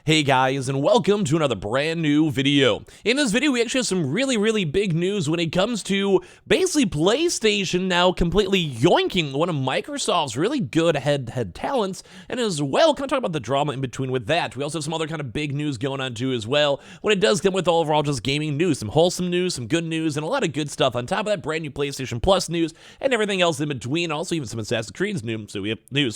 Hey guys, and welcome to another brand new video. In this video, we actually have some really big news when it comes to basically PlayStation now completely yoinking one of Microsoft's really good head talents, and as well, kind of talk about the drama in between with that. We also have some other kind of big news going on too as well, when it does come with overall just gaming news, some wholesome news, some good news, and a lot of good stuff on top of that, brand new PlayStation Plus news, and everything else in between, also even some Assassin's Creed news, so we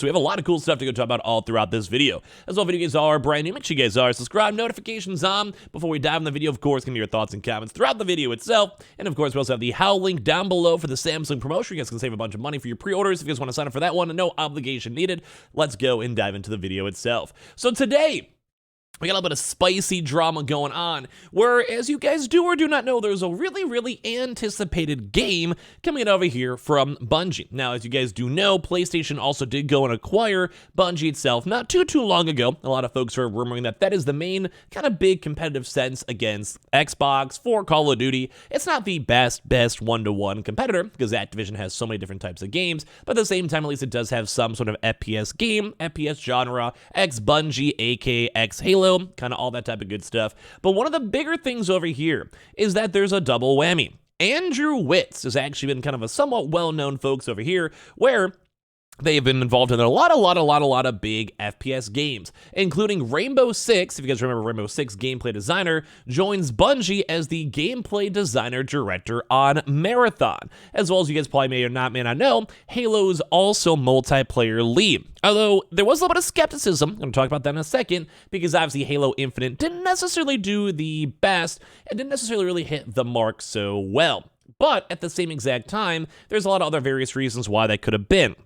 have a lot of cool stuff to go talk about all throughout this video. As well, video games are brand new, make sure you guys are subscribed, notifications on. Before we dive in the video, of course, give me your thoughts and comments throughout the video itself. And of course, we also have the How link down below for the Samsung promotion. You guys can save a bunch of money for your pre-orders if you guys want to sign up for that one. No obligation needed. Let's go and dive into the video itself. So today, we got a little bit of spicy drama going on, where, as you guys do or do not know, there's a really anticipated game coming over here from Bungie. Now, as you guys do know, PlayStation also did go and acquire Bungie itself not too long ago. A lot of folks are rumoring that that is the main kind of big competitive sense against Xbox for Call of Duty. It's not the best one-to-one competitor, because Activision has so many different types of games, but at the same time, at least it does have some sort of FPS game, FPS genre, ex-Bungie, aka ex-Halo, kind of all that type of good stuff. But one of the bigger things over here is that there's a double whammy. Andrew Witz has actually been kind of a somewhat well-known folks over here, where they have been involved in a lot of big FPS games, including Rainbow Six. If you guys remember, Rainbow Six gameplay designer joins Bungie as the gameplay designer director on Marathon. As well as you guys probably may or not know, Halo's also multiplayer lead. Although there was a little bit of skepticism, I'm going to talk about that in a second, because obviously Halo Infinite didn't necessarily do the best and didn't necessarily really hit the mark so well. But at the same exact time, there's a lot of other various reasons why that could have been.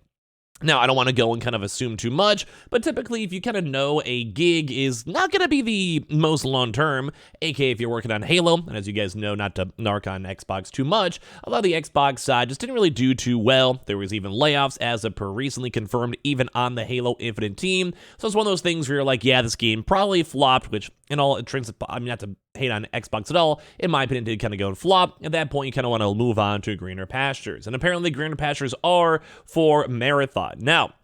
Now, I don't want to go and kind of assume too much, but typically if you kind of know a gig is not going to be the most long-term, aka if you're working on Halo, and as you guys know, not to narc on Xbox too much, a lot of the Xbox side just didn't really do too well. There was even layoffs as of per recently confirmed, even on the Halo Infinite team. So it's one of those things where you're like, yeah, this game probably flopped, which in all intrinsic, I mean, not to hate on Xbox at all, in my opinion, did kind of go and flop. At that point, you kind of want to move on to greener pastures. And apparently, greener pastures are for Marathon. Now,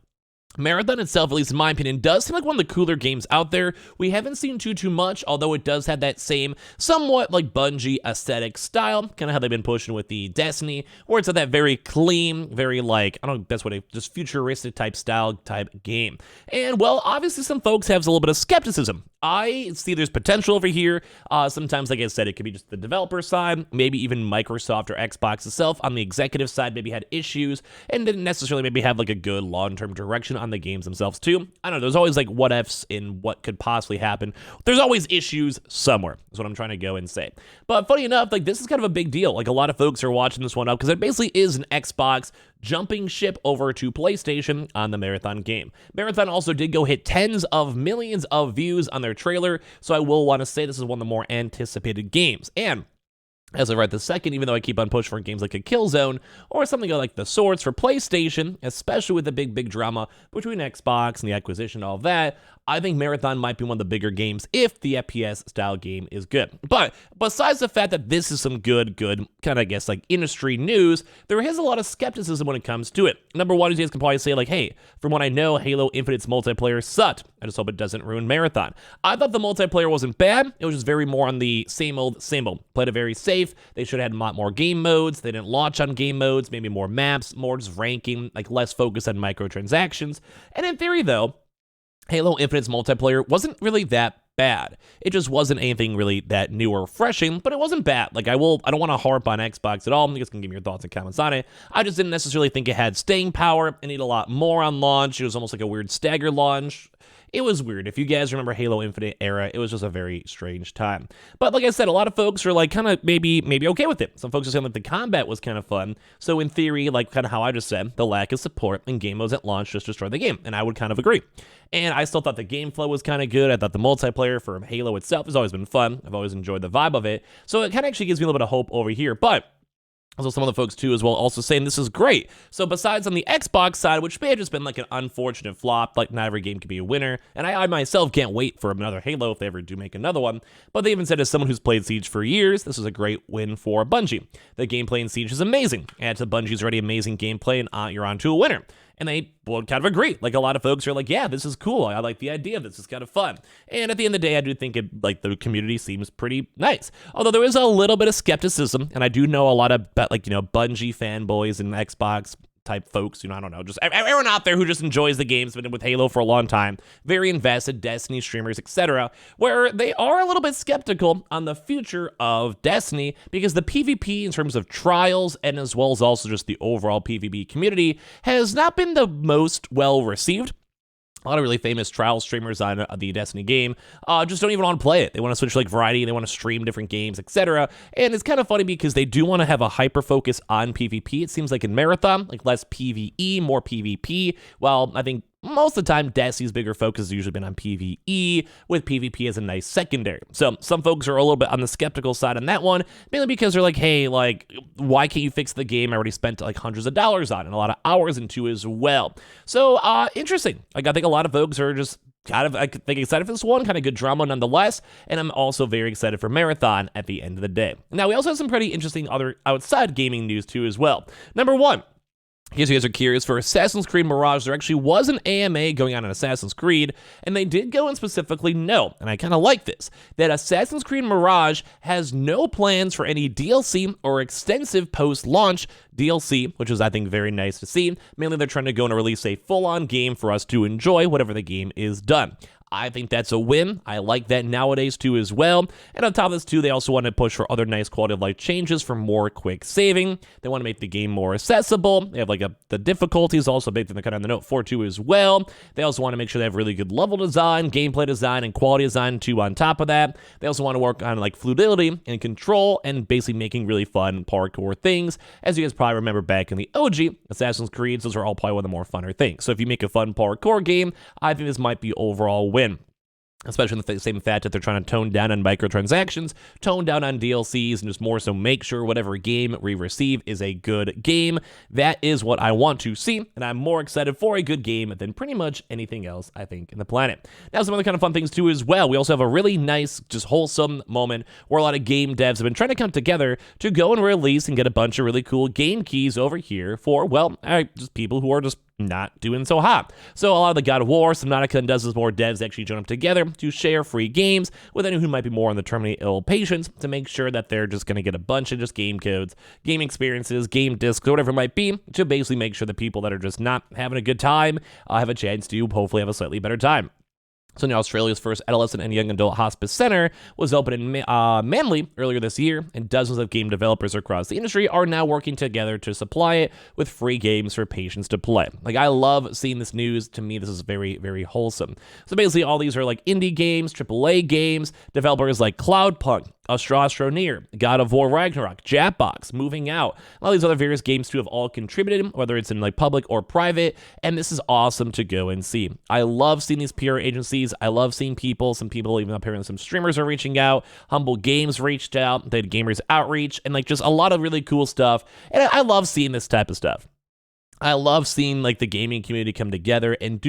Marathon itself, at least in my opinion, does seem like one of the cooler games out there. We haven't seen too much, although it does have that same somewhat like Bungie aesthetic style, kind of how they've been pushing with the Destiny, where it's that very clean, very like, I don't know, that's what just futuristic type style type game. And well, obviously some folks have a little bit of skepticism. I see there's potential over here. Sometimes, like I said, it could be just the developer side, maybe even Microsoft or Xbox itself on the executive side maybe had issues and didn't necessarily maybe have like a good long-term direction on the games themselves too. I don't know, there's always like what ifs in what could possibly happen. There's always issues somewhere, is what I'm trying to go and say. But funny enough, like this is kind of a big deal. Like a lot of folks are watching this one up because it basically is an Xbox jumping ship over to PlayStation on the Marathon game. Marathon also did go hit tens of millions of views on their trailer, so I will want to say this is one of the more anticipated games. And as of right this second, even though I keep on pushing for games like a Killzone or something like The Swords for PlayStation, especially with the big drama between Xbox and the acquisition and all that, I think Marathon might be one of the bigger games if the FPS style game is good. But besides the fact that this is some good kind of, I guess, like industry news, there is a lot of skepticism when it comes to it. Number one is you guys can probably say like, hey, from what I know, Halo Infinite's multiplayer sucked. I just hope it doesn't ruin Marathon. I thought the multiplayer wasn't bad. It was just very more on the same old. Played it very safe. They should have had a lot more game modes. They didn't launch on game modes, maybe more maps, more just ranking, like less focus on microtransactions. And in theory, though, Halo Infinite's multiplayer wasn't really that bad. It just wasn't anything really that new or refreshing, but it wasn't bad. Like I don't want to harp on Xbox at all. You guys can give me your thoughts and comments on it. I just didn't necessarily think it had staying power. It needed a lot more on launch. It was almost like a weird stagger launch. It was weird. If you guys remember Halo Infinite era, it was just a very strange time. But like I said, a lot of folks are like kind of maybe okay with it. Some folks are saying like the combat was kind of fun. So in theory, like kind of how I just said, the lack of support in game modes at launch just destroyed the game. And I would kind of agree. And I still thought the game flow was kind of good. I thought the multiplayer for Halo itself has always been fun. I've always enjoyed the vibe of it. So it kind of actually gives me a little bit of hope over here. But also, some of the folks, too, as well, also saying this is great. So besides on the Xbox side, which may have just been like an unfortunate flop, like not every game can be a winner, and I myself can't wait for another Halo if they ever do make another one, but they even said as someone who's played Siege for years, this is a great win for Bungie. The gameplay in Siege is amazing. Add to Bungie's already amazing gameplay, and you're on to a winner. And they would kind of agree. Like, a lot of folks are like, yeah, this is cool. I like the idea of this. It's kind of fun. And at the end of the day, I do think the community seems pretty nice. Although there is a little bit of skepticism, and I do know a lot of Bungie fanboys and Xbox type folks, I don't know, just everyone out there who just enjoys the games, been with Halo for a long time, very invested, Destiny streamers, etc., where they are a little bit skeptical on the future of Destiny because the PvP in terms of trials and as well as also just the overall PvP community has not been the most well received. A lot of really famous trial streamers on the Destiny game just don't even want to play it. They want to switch to variety, they want to stream different games, etc. And it's kind of funny because they do want to have a hyper focus on PvP. It seems like in Marathon, less PvE, more PvP. Well, I think most of the time, Destiny's bigger focus has usually been on PvE, with PvP as a nice secondary. So some folks are a little bit on the skeptical side on that one, mainly because they're like, hey, why can't you fix the game I already spent hundreds of dollars on and a lot of hours into as well? So interesting. I think a lot of folks are just excited for this one, kind of good drama nonetheless, and I'm also very excited for Marathon at the end of the day. Now, we also have some pretty interesting other outside gaming news too as well. Number one, in case you guys are curious, for Assassin's Creed Mirage, there actually was an AMA going on in Assassin's Creed, and they did go and specifically note, and I kind of like this, that Assassin's Creed Mirage has no plans for any DLC or extensive post-launch DLC, which is, I think, very nice to see. Mainly, they're trying to go and release a full-on game for us to enjoy whatever the game is done. I think that's a win. I like that nowadays too as well. And on top of this too, they also want to push for other nice quality of life changes for more quick saving. They want to make the game more accessible. They have the difficulty is also a big thing they're kind of on the note for too as well. They also want to make sure they have really good level design, gameplay design, and quality design too on top of that. They also want to work on fluidity and control and basically making really fun parkour things. As you guys probably remember back in the OG Assassin's Creed, those are all probably one of the more funner things. So if you make a fun parkour game, I think this might be overall win. Especially in the same fact that they're trying to tone down on microtransactions, tone down on DLCs, and just more so make sure whatever game we receive is a good game. That is what I want to see, and I'm more excited for a good game than pretty much anything else, I think, in the planet. Now, some other kind of fun things, too, as well. We also have a really nice, just wholesome moment where a lot of game devs have been trying to come together to go and release and get a bunch of really cool game keys over here for, just people who are just not doing so hot. So a lot of the God of War, Subnautica, and dozens more devs actually join up together to share free games with anyone who might be more on the terminally ill patients to make sure that they're just going to get a bunch of just game codes, game experiences, game discs, or whatever it might be, to basically make sure the people that are just not having a good time have a chance to hopefully have a slightly better time. So now Australia's first adolescent and young adult hospice center was opened in Manly earlier this year, and dozens of game developers across the industry are now working together to supply it with free games for patients to play. I love seeing this news. To me, this is very, very wholesome. So basically, all these are indie games, AAA games, developers like Cloudpunk, Astroneer, God of War Ragnarok, Japbox, Moving Out. All these other various games too have all contributed, whether it's in public or private, and this is awesome to go and see. I love seeing these PR agencies. I love seeing some people even up here, and some streamers are reaching out. Humble Games reached out. They had Gamers Outreach, and just a lot of really cool stuff. And I love seeing this type of stuff. I love seeing the gaming community come together and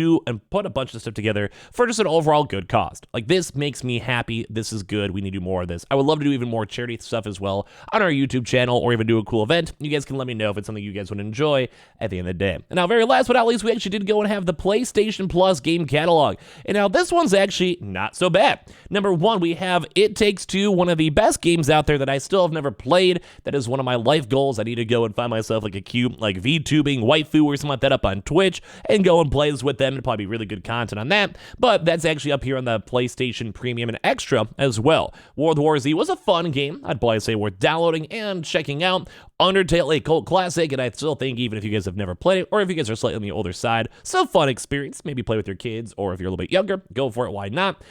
put a bunch of stuff together for just an overall good cause. This makes me happy. This is good. We need to do more of this. I would love to do even more charity stuff as well on our YouTube channel, or even do a cool event. You guys can let me know if it's something you guys would enjoy at the end of the day. And now, very last but not least, we actually did go and have the PlayStation Plus game catalog. And now this one's actually not so bad. Number one, we have It Takes Two, one of the best games out there that I still have never played. That is one of my life goals. I need to go and find myself a cute VTubing waifu or something like that up on Twitch and go and play this with them. It'd probably be really good content on that, but that's actually up here on the PlayStation Premium and Extra as well. World War Z was a fun game. I'd probably say worth downloading and checking out. Undertale, a cult classic, and I still think even if you guys have never played it, or if you guys are slightly on the older side, some fun experience. Maybe play with your kids, or if you're a little bit younger, go for it, why not?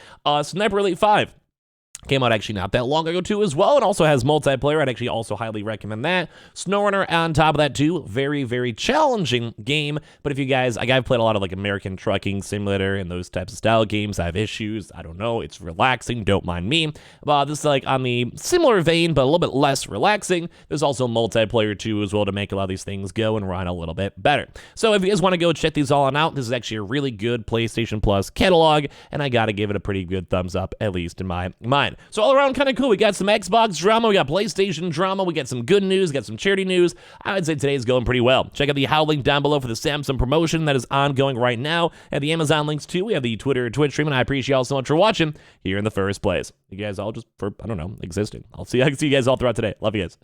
Sniper Elite 5 came out actually not that long ago too as well, and also has multiplayer. I'd actually also highly recommend that. SnowRunner on top of that too. Very, very challenging game, but if you guys, I've played a lot of American Trucking Simulator and those types of style games. I have issues. I don't know. It's relaxing. Don't mind me. This is on the similar vein, but a little bit less relaxing. There's also multiplayer too as well to make a lot of these things go and run a little bit better. So if you guys want to go check these all out, this is actually a really good PlayStation Plus catalog, and I gotta give it a pretty good thumbs up, at least in my mind. fine. So all around kind of cool. We got some Xbox drama, we got PlayStation drama, we got some good news, got some charity news. I would say today's going pretty well. Check out the How link down below for the Samsung promotion that is ongoing right now, and the Amazon links too. We have the Twitter and Twitch stream, and I appreciate y'all so much for watching here in the first place. You guys all just for, I don't know, existing. I'll see you guys all throughout today. Love you guys.